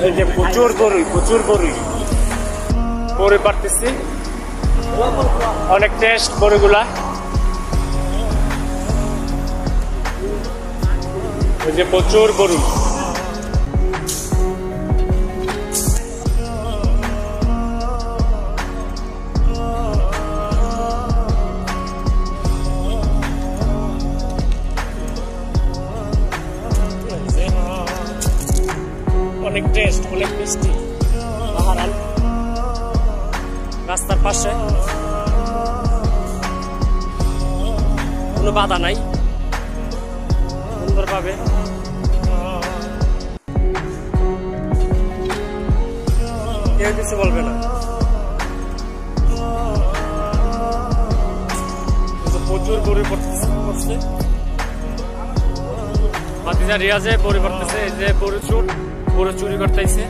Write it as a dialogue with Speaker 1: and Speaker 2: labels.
Speaker 1: এই যে প্রচুর বড়ি বড়ি পারতেছি, অনেক টেস্ট বড়িগুলা। এই যে প্রচুর বড়ি, অনেক টেস্ট, অনেক মিষ্টি। বাহারাল রাস্তার পাশে, কোনো বাধা নাই, সুন্দরভাবে। কেউ কিছু বলবে না। প্রচুর বড়ি পড়ছে, ভাতিজা রিয়াজে বড়ি পড়তেছে। এই যে বড়ি চুরি করতেছে।